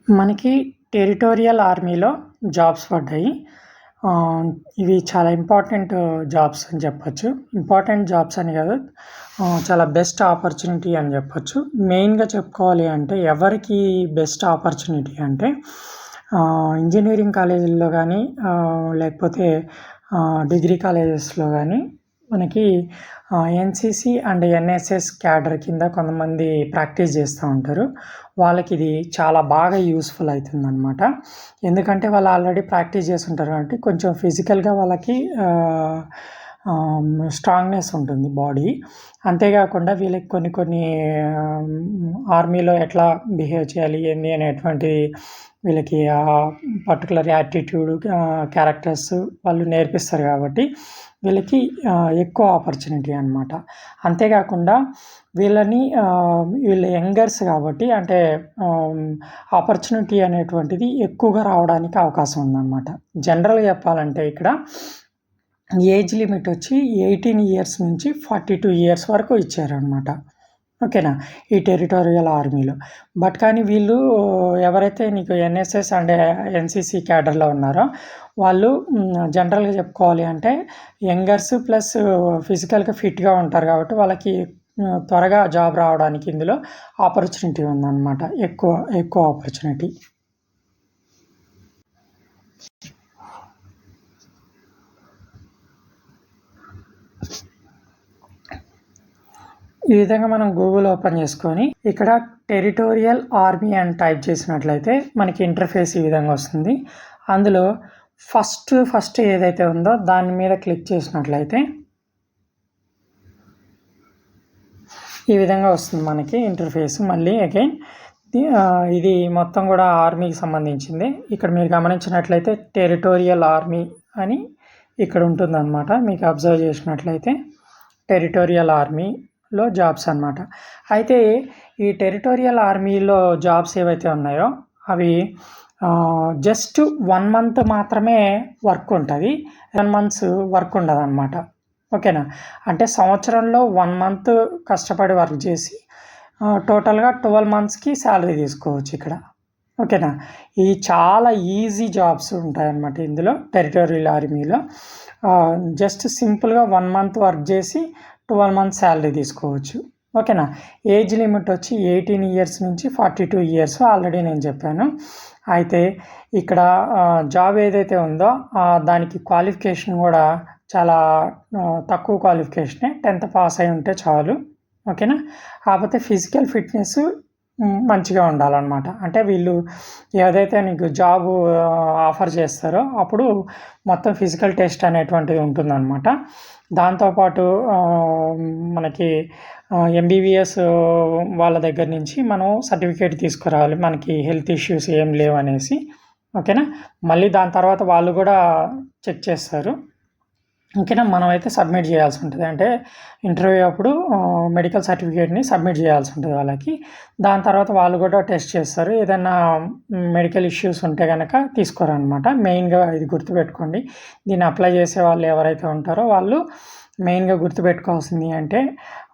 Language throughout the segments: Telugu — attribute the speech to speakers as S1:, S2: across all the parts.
S1: మనకి టెరిటోరియల్ ఆర్మీలో జాబ్స్ పడ్డాయి. ఇవి చాలా ఇంపార్టెంట్ జాబ్స్ అని చెప్పొచ్చు. ఇంపార్టెంట్ జాబ్స్ అని కాదు, చాలా బెస్ట్ ఆపర్చునిటీ అని చెప్పొచ్చు. మెయిన్‌గా చెప్పుకోవాలి అంటే ఎవరికి బెస్ట్ ఆపర్చునిటీ అంటే ఇంజినీరింగ్ కాలేజీల్లో కానీ లేకపోతే డిగ్రీ కాలేజెస్‌లో కానీ మనకి ఎన్‌సీసీ అండ్ ఎన్‌ఎస్‌ఎస్ క్యాడర్ కింద కొంతమంది ప్రాక్టీస్ చేస్తూ ఉంటారు. వాళ్ళకి ఇది చాలా బాగా యూస్‌ఫుల్ అవుతుందన్నమాట. ఎందుకంటే వాళ్ళు ఆల్రెడీ ప్రాక్టీస్ చేస్తుంటారు కాబట్టి కొంచెం ఫిజికల్‌గా వాళ్ళకి స్ట్రాంగ్‌నెస్ ఉంటుంది బాడీ. అంతేకాకుండా వీళ్ళకి కొన్ని ఆర్మీలో ఎట్లా బిహేవ్ చేయాలి ఏంది అనేటువంటి వీళ్ళకి పర్టికులర్ యాటిట్యూడ్, క్యారెక్టర్స్ వాళ్ళు నేర్పిస్తారు కాబట్టి వీళ్ళకి ఎక్కువ ఆపర్చునిటీ అనమాట. అంతేకాకుండా వీళ్ళు యంగర్స్ కాబట్టి అంటే ఆపర్చునిటీ అనేటువంటిది ఎక్కువగా రావడానికి అవకాశం ఉందన్నమాట. జనరల్‌గా చెప్పాలంటే ఇక్కడ ఏజ్ లిమిట్ వచ్చి 18 ఇయర్స్ నుంచి 42 ఇయర్స్ వరకు ఇచ్చారనమాట. ఓకేనా, ఈ టెరిటోరియల్ ఆర్మీలో. బట్ కానీ వీళ్ళు ఎవరైతే నీకు ఎన్ఎస్ఎస్ అండ్ ఎన్సీసీ క్యాడర్లో ఉన్నారో వాళ్ళు జనరల్‌గా చెప్పుకోవాలి అంటే యంగర్స్ ప్లస్ ఫిజికల్‌గా ఫిట్‌గా ఉంటారు కాబట్టి వాళ్ళకి త్వరగా జాబ్ రావడానికి ఇందులో ఆపర్చునిటీ ఉందన్నమాట. ఎక్కువ ఆపర్చునిటీ. ఈ విధంగా మనం గూగుల్ ఓపెన్ చేసుకొని ఇక్కడ టెరిటోరియల్ ఆర్మీ అని టైప్ చేసినట్లయితే మనకి ఇంటర్ఫేస్ ఈ విధంగా వస్తుంది. అందులో ఫస్ట్ ఏదైతే ఉందో దాని మీద క్లిక్ చేసినట్లయితే ఈ విధంగా వస్తుంది మనకి ఇంటర్ఫేస్. మళ్ళీ అగైన్ ఇది మొత్తం కూడా ఆర్మీకి సంబంధించింది. ఇక్కడ మీరు గమనించినట్లయితే టెరిటోరియల్ ఆర్మీ అని ఇక్కడ ఉంటుందన్నమాట. మీకు అబ్జర్వ్ చేసినట్లయితే టెరిటోరియల్ ఆర్మీలో జాబ్స్ అన్నమాట. అయితే ఈ టెరిటోరియల్ ఆర్మీలో జాబ్స్ ఏవైతే ఉన్నాయో అవి జస్ట్ 1 మంత్ మాత్రమే వర్క్ ఉంటుంది. 7 మంత్స్ వర్క్ ఉండదన్నమాట. ఓకేనా, అంటే సంవత్సరంలో 1 మంత్ కష్టపడి వర్క్ చేసి టోటల్గా 12 మంత్స్కి శాలరీ తీసుకోవచ్చు ఇక్కడ. ఓకేనా, ఇది చాలా ఈజీ జాబ్స్ ఉంటాయన్నమాట ఇందులో టెరిటోరియల్ ఆర్మీలో. జస్ట్ సింపుల్గా 1 మంత్ వర్క్ చేసి 12 మంత్స్ శాలరీ తీసుకోవచ్చు. ఓకేనా, ఏజ్ లిమిట్ వచ్చి 18 ఇయర్స్ నుంచి 42 ఇయర్స్ ఆల్రెడీ నేను చెప్పాను. అయితే ఇక్కడ జాబ్ ఏదైతే ఉందో దానికి క్వాలిఫికేషన్ కూడా చాలా తక్కువ క్వాలిఫికేషనే, 10th పాస్ అయి ఉంటే చాలు. ఓకేనా, కాకపోతే ఫిజికల్ ఫిట్నెస్ మంచిగా ఉండాలన్నమాట. అంటే వీళ్ళు ఏదైతే నీకు జాబ్ ఆఫర్ చేస్తారో అప్పుడు మొత్తం ఫిజికల్ టెస్ట్ అనేటువంటిది ఉంటుందన్నమాట. దాంతోపాటు మనకి ఎంబీబీఎస్ వాళ్ళ దగ్గర నుంచి మనం సర్టిఫికేట్ తీసుకురావాలి మనకి హెల్త్ ఇష్యూస్ ఏం లేవనేసి. ఓకేనా, మళ్ళీ దాని తర్వాత వాళ్ళు కూడా చెక్ చేస్తారు. ఓకేనా, మనమైతే సబ్మిట్ చేయాల్సి ఉంటుంది. అంటే ఇంటర్వ్యూ అప్పుడు మెడికల్ సర్టిఫికేట్ని సబ్మిట్ చేయాల్సి ఉంటుంది వాళ్ళకి. దాని తర్వాత వాళ్ళు కూడా టెస్ట్ చేస్తారు. ఏదైనా మెడికల్ ఇష్యూస్ ఉంటే కనుక తీసుకోరనమాట. మెయిన్గా ఇది గుర్తుపెట్టుకోండి. దీన్ని అప్లై చేసే వాళ్ళు ఎవరైతే ఉంటారో వాళ్ళు మెయిన్గా గుర్తుపెట్టుకోవాల్సింది అంటే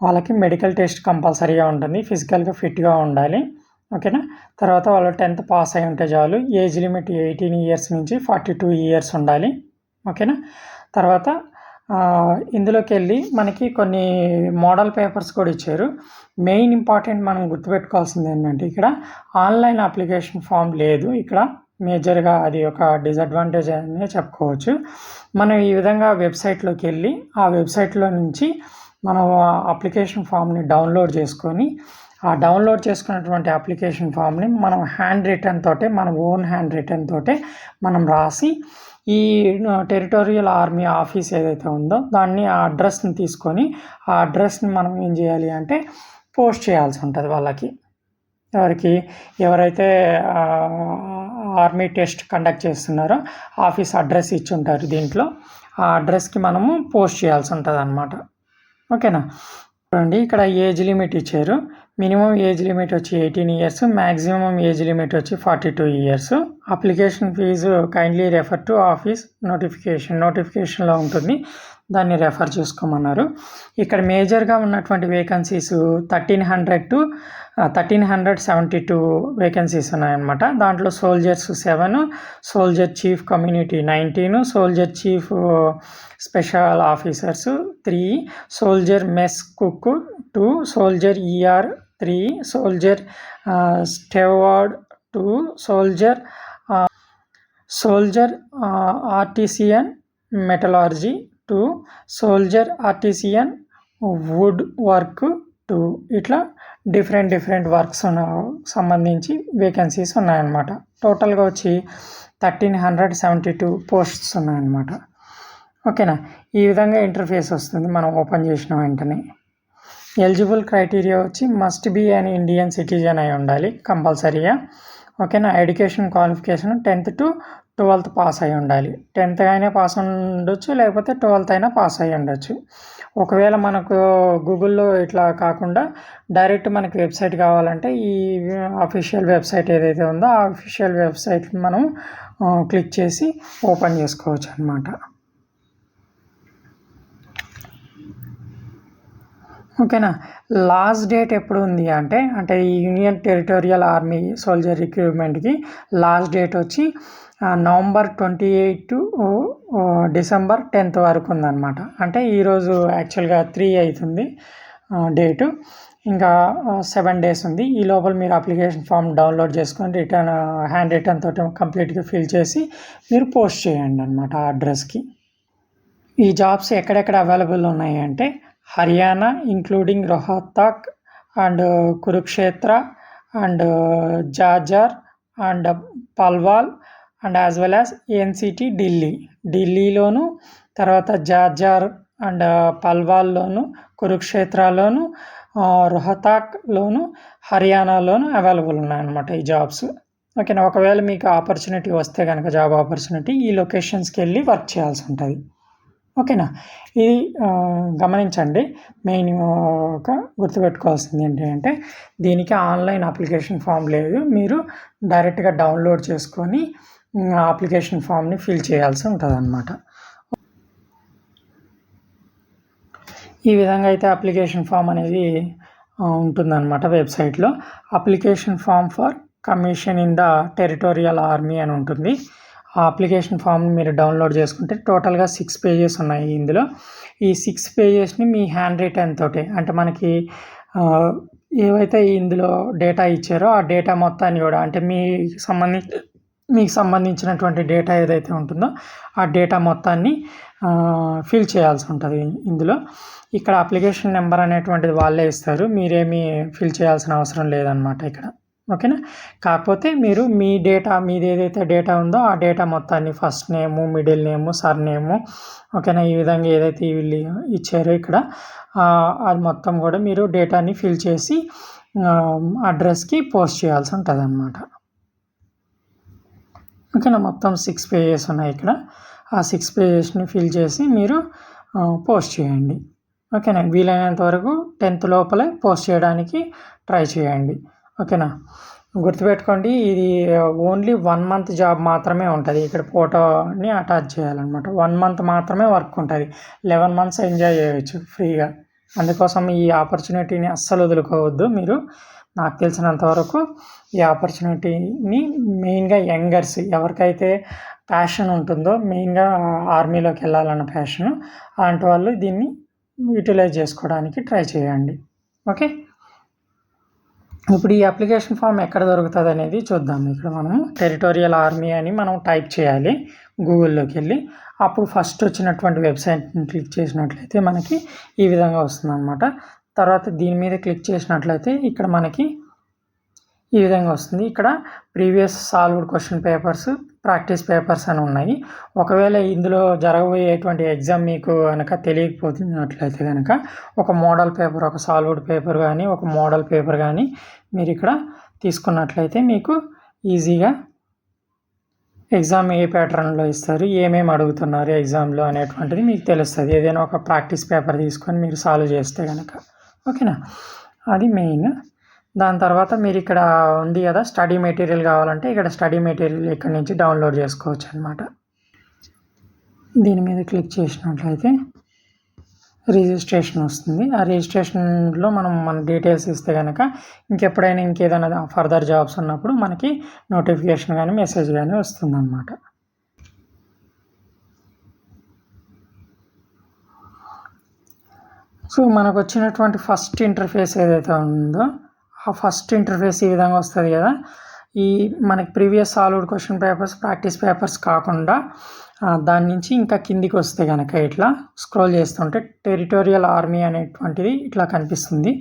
S1: వాళ్ళకి మెడికల్ టెస్ట్ కంపల్సరీగా ఉంటుంది, ఫిజికల్గా ఫిట్గా ఉండాలి. ఓకేనా, తర్వాత వాళ్ళు 10th పాస్ అయి ఉంటే చాలు. ఏజ్ లిమిట్ 18 ఇయర్స్ నుంచి 42 ఇయర్స్ ఉండాలి. ఓకేనా, తర్వాత ఇందులోకి వెళ్ళి మనకి కొన్ని మోడల్ పేపర్స్ కూడా ఇచ్చారు. మెయిన్ ఇంపార్టెంట్ మనం గుర్తుపెట్టుకోవాల్సింది ఏంటంటే ఇక్కడ ఆన్లైన్ అప్లికేషన్ ఫామ్ లేదు. ఇక్కడ మేజర్గా అది ఒక డిసడ్వాంటేజ్ అనే చెప్పుకోవచ్చు. మనం ఈ విధంగా వెబ్సైట్లోకి వెళ్ళి ఆ వెబ్సైట్లో నుంచి మనం అప్లికేషన్ ఫామ్ని డౌన్లోడ్ చేసుకొని ఆ డౌన్లోడ్ చేసుకున్నటువంటి అప్లికేషన్ ఫామ్ని మనం హ్యాండ్ రిటన్ తోటే, మన ఓన్ హ్యాండ్ రిటన్ తోటే మనం రాసి ఈ టెరిటోరియల్ ఆర్మీ ఆఫీస్ ఏదైతే ఉందో దాన్ని ఆ అడ్రస్ని తీసుకొని ఆ అడ్రస్ని మనం ఏం చేయాలి అంటే పోస్ట్ చేయాల్సి ఉంటుంది వాళ్ళకి. ఎవరైతే ఆర్మీ టెస్ట్ కండక్ట్ చేస్తున్నారో ఆఫీస్ అడ్రస్ ఇచ్చి ఉంటారు దీంట్లో. ఆ అడ్రస్కి మనము పోస్ట్ చేయాల్సి ఉంటుంది అన్నమాట. ఓకేనా, చూడండి ఇక్కడ ఏజ్ లిమిట్ ఇచ్చారు. మినిమం ఏజ్ లిమిట్ వచ్చి 18 ఇయర్స్, మ్యాక్సిమం ఏజ్ లిమిట్ వచ్చి 42 years. Application fee kindly refer to office నోటిఫికేషన్లో ఉంటుంది. దాన్ని రెఫర్ చేసుకోమన్నారు. ఇక్కడ మేజర్గా ఉన్నటువంటి వేకెన్సీస్ 1372 వేకెన్సీస్ ఉన్నాయన్నమాట. దాంట్లో soldiers 7, soldier chief community 19, soldier chief special officers 3, soldier mess cook 2, soldier ER 3, soldier steward 2, soldier artisan metallurgy 2, soldier artisan wood work 2. ఇట్లా డిఫరెంట్ వర్క్స్ సంబంధించి వేకెన్సీస్ ఉన్నాయన్నమాట. టోటల్గా వచ్చి 1372 పోస్ట్స్ ఉన్నాయన్నమాట. ఓకేనా, ఈ విధంగా ఇంటర్ఫేస్ వస్తుంది మనం ఓపెన్ చేసిన వెంటనే. ఎలిజిబుల్ క్రైటీరియా వచ్చి must be an Indian citizen అయి ఉండాలి కంపల్సరీగా. ఓకేనా, education qualification 10th to 12th pass అయి ఉండాలి. 10th అయినా పాస్ ఉండొచ్చు, లేకపోతే 12th అయినా పాస్ అయి ఉండొచ్చు. ఒకవేళ మనకు గూగుల్లో ఇట్లా కాకుండా డైరెక్ట్ మనకి వెబ్సైట్ కావాలంటే ఈ అఫీషియల్ వెబ్సైట్ ఏదైతే ఉందో ఆ అఫీషియల్ వెబ్సైట్ మనం క్లిక్ చేసి ఓపెన్ చేసుకోవచ్చు అన్నమాట. ఓకేనా, లాస్ట్ డేట్ ఎప్పుడు ఉంది అంటే ఈ యూనియన్ టెరిటోరియల్ ఆర్మీ సోల్జర్ రిక్రూట్మెంట్కి లాస్ట్ డేట్ వచ్చి నవంబర్ 28 to డిసెంబర్ 10th వరకు ఉందన్నమాట. అంటే ఈరోజు యాక్చువల్గా 3 అవుతుంది డేటు, ఇంకా 7 days ఉంది. ఈ లోపల మీరు అప్లికేషన్ ఫామ్ డౌన్లోడ్ చేసుకొని హ్యాండ్ రిటర్న్ తోటి కంప్లీట్గా ఫిల్ చేసి మీరు పోస్ట్ చేయండి అన్నమాట ఆ అడ్రస్కి. ఈ జాబ్స్ ఎక్కడెక్కడ అవైలబుల్ ఉన్నాయి అంటే Haryana including Rohtak and Kurukshetra and Jhajjar and Palwal and as well as NCT ఢిల్లీలోను, తర్వాత జాజర్ అండ్ పల్వాల్లోను, కురుక్షేత్రలోను, రోహతక్లోను, హర్యానాలోను అవైలబుల్ ఉన్నాయన్నమాట ఈ జాబ్స్. ఓకేనా, ఒకవేళ మీకు ఆపర్చునిటీ వస్తే కనుక జాబ్ ఆపర్చునిటీ ఈ లొకేషన్స్కి వెళ్ళి వర్క్ చేయాల్సి ఉంటుంది. ఓకేనా, ఇది గమనించండి. మెయిన్గా గుర్తుపెట్టుకోవాల్సింది ఏంటంటే దీనికి ఆన్లైన్ అప్లికేషన్ ఫామ్ లేదు, మీరు డైరెక్ట్గా డౌన్లోడ్ చేసుకొని అప్లికేషన్ ఫామ్ని ఫిల్ చేయాల్సి ఉంటుంది అన్నమాట. ఈ విధంగా అయితే అప్లికేషన్ ఫామ్ అనేది ఉంటుందన్నమాట వెబ్సైట్లో. Application form for commission in the territorial army అని ఉంటుంది. ఆ అప్లికేషన్ ఫామ్ని మీరు డౌన్లోడ్ చేసుకుంటే టోటల్గా 6 pages ఉన్నాయి ఇందులో. ఈ 6 pagesని మీ హ్యాండ్ రిటర్న్ తోటి అంటే మనకి ఏవైతే ఇందులో డేటా ఇచ్చారో ఆ డేటా మొత్తాన్ని కూడా అంటే మీకు సంబంధించినటువంటి డేటా ఏదైతే ఉంటుందో ఆ డేటా మొత్తాన్ని ఫిల్ చేయాల్సి ఉంటుంది ఇందులో. ఇక్కడ అప్లికేషన్ నెంబర్ అనేటువంటిది వాళ్ళే ఇస్తారు, మీరేమీ ఫిల్ చేయాల్సిన అవసరం లేదనమాట ఇక్కడ. ఓకేనా, కాకపోతే మీరు మీది ఏదైతే డేటా ఉందో ఆ డేటా మొత్తాన్ని first name, middle name, surname, ఓకేనా, ఈ విధంగా ఏదైతే వీళ్ళు ఇచ్చారో ఇక్కడ అది మొత్తం కూడా మీరు డేటాని ఫిల్ చేసి అడ్రస్కి పోస్ట్ చేయాల్సి ఉంటుంది అన్నమాట. ఓకేనా, మొత్తం 6 pages ఉన్నాయి ఇక్కడ. ఆ 6 pagesని ఫిల్ చేసి మీరు పోస్ట్ చేయండి. ఓకేనా, వీలైనంత వరకు 10th లోపలే పోస్ట్ చేయడానికి ట్రై చేయండి. ఓకేనా, గుర్తుపెట్టుకోండి ఇది ఓన్లీ 1 month జాబ్ మాత్రమే ఉంటుంది. ఇక్కడ ఫోటోని అటాచ్ చేయాలన్నమాట. 1 month మాత్రమే వర్క్ ఉంటుంది. 11 months ఎంజాయ్ చేయవచ్చు ఫ్రీగా. అందుకోసం ఈ ఆపర్చునిటీని అస్సలు వదులుకోవద్దు మీరు. నాకు తెలిసినంత వరకు ఈ ఆపర్చునిటీని మెయిన్గా యంగర్స్ ఎవరికైతే ప్యాషన్ ఉంటుందో, మెయిన్గా ఆర్మీలోకి వెళ్ళాలన్న ప్యాషన్, అలాంటి వాళ్ళు దీన్ని యూటిలైజ్ చేసుకోవడానికి ట్రై చేయండి. ఓకే, ఇప్పుడు ఈ అప్లికేషన్ ఫామ్ ఎక్కడ దొరుకుతుంది అనేది చూద్దాం. ఇక్కడ మనము టెరిటోరియల్ ఆర్మీ అని మనం టైప్ చేయాలి గూగుల్లోకి వెళ్ళి. అప్పుడు ఫస్ట్ వచ్చినటువంటి వెబ్సైట్ని క్లిక్ చేసినట్లయితే మనకి ఈ విధంగా వస్తుంది అన్నమాట. తర్వాత దీని మీద క్లిక్ చేసినట్లయితే ఇక్కడ మనకి ఈ విధంగా వస్తుంది. ఇక్కడ previous solved question papers, practice papers అని ఉన్నాయి. ఒకవేళ ఇందులో జరగబోయేటువంటి ఎగ్జామ్ మీకు కనుక తెలియకపోతున్నట్లయితే కనుక ఒక మోడల్ పేపర్, ఒక సాల్వ్డ్ పేపర్ కానీ ఒక మోడల్ పేపర్ కానీ మీరు ఇక్కడ తీసుకున్నట్లయితే మీకు ఈజీగా ఎగ్జామ్ ఏ ప్యాటర్న్లో ఇస్తారు, ఏమేమి అడుగుతున్నారు ఎగ్జామ్లో అనేటువంటిది మీకు తెలుస్తుంది. ఏదైనా ఒక ప్రాక్టీస్ పేపర్ తీసుకొని మీరు సాల్వ్ చేస్తే కనుక. ఓకేనా, అది మెయిన్. దాని తర్వాత మీరు ఇక్కడ ఉంది కదా స్టడీ మెటీరియల్ కావాలంటే ఇక్కడ స్టడీ మెటీరియల్ ఇక్కడ నుంచి డౌన్లోడ్ చేసుకోవచ్చు అనమాట. దీని మీద క్లిక్ చేసినట్లయితే రిజిస్ట్రేషన్ వస్తుంది. ఆ రిజిస్ట్రేషన్లో మనం మన డీటెయిల్స్ ఇస్తే కనుక ఇంకెప్పుడైనా ఇంకేదైనా ఫర్దర్ జాబ్స్ ఉన్నప్పుడు మనకి నోటిఫికేషన్ కానీ మెసేజ్ కానీ వస్తుందన్నమాట. సో మనకు వచ్చినటువంటి ఫస్ట్ ఇంటర్ఫేస్ ఏదైతే ఉందో ఆ ఫస్ట్ ఇంటర్ఫేస్ ఈ విధంగా వస్తుంది కదా. ఈ మనకి previous solved question papers, practice papers కాకుండా దాని నుంచి ఇంకా కిందికి వస్తే కనుక ఇట్లా స్క్రోల్ చేస్తుంటే టెరిటోరియల్ ఆర్మీ అనేటువంటిది ఇట్లా కనిపిస్తుంది.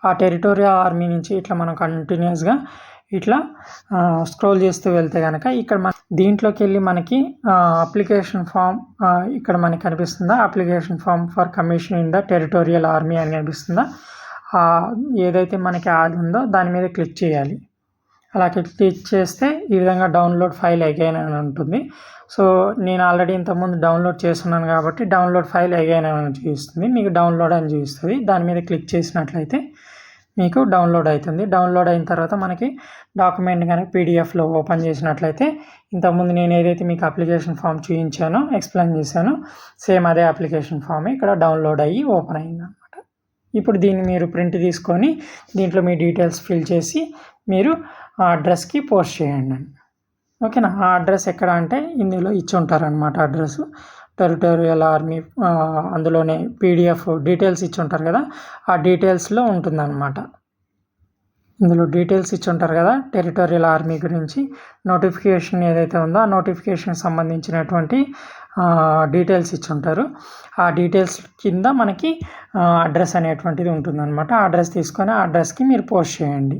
S1: ఆ టెరిటోరియల్ ఆర్మీ నుంచి ఇట్లా మనం కంటిన్యూస్గా ఇట్లా స్క్రోల్ చేస్తూ వెళ్తే కనుక ఇక్కడ దీంట్లోకి వెళ్ళి మనకి అప్లికేషన్ ఫామ్ ఇక్కడ మనకి కనిపిస్తుందా, application form for commission in the territorial army అని కనిపిస్తుందా. ఏదైతే మనకి యాడ్ ఉందో దాని మీద క్లిక్ చేయాలి. అలా క్లిక్ చేస్తే ఈ విధంగా డౌన్లోడ్ ఫైల్ అగైన్ అని ఉంటుంది. సో నేను ఆల్రెడీ ఇంతకుముందు డౌన్లోడ్ చేస్తున్నాను కాబట్టి డౌన్లోడ్ ఫైల్ అగైన్ అని చూపిస్తుంది, మీకు డౌన్లోడ్ అని చూపిస్తుంది. దాని మీద క్లిక్ చేసినట్లయితే మీకు డౌన్లోడ్ అవుతుంది. డౌన్లోడ్ అయిన తర్వాత మనకి డాక్యుమెంట్ కనుక పీడిఎఫ్లో ఓపెన్ చేసినట్లయితే ఇంతకుముందు నేను ఏదైతే మీకు అప్లికేషన్ ఫామ్ చూపించానో, ఎక్స్ప్లెయిన్ చేశానో సేమ్ అదే అప్లికేషన్ ఫామ్ ఇక్కడ డౌన్లోడ్ అయ్యి ఓపెన్ అయిందనమాట. ఇప్పుడు దీన్ని మీరు ప్రింట్ తీసుకొని దీంట్లో మీ డీటెయిల్స్ ఫిల్ చేసి మీరు ఆ అడ్రస్కి పోస్ట్ చేయండి. ఓకేనా. ఆ అడ్రస్ ఎక్కడ అంటే ఇందులో ఇచ్చి ఉంటారనమాట అడ్రస్. టెరిటోరియల్ ఆర్మీ అందులోనే పీడిఎఫ్ డీటెయిల్స్ ఇచ్చి ఉంటారు కదా, ఆ డీటెయిల్స్లో ఉంటుందన్నమాట. ఇందులో డీటెయిల్స్ ఇచ్చి ఉంటారు కదా టెరిటోరియల్ ఆర్మీ గురించి. నోటిఫికేషన్ ఏదైతే ఉందో ఆ నోటిఫికేషన్కి సంబంధించినటువంటి డీటెయిల్స్ ఇచ్చి ఉంటారు. ఆ డీటెయిల్స్ కింద మనకి అడ్రస్ అనేటువంటిది ఉంటుందన్నమాట. ఆ అడ్రస్ తీసుకొని ఆ అడ్రస్కి మీరు పోస్ట్ చేయండి.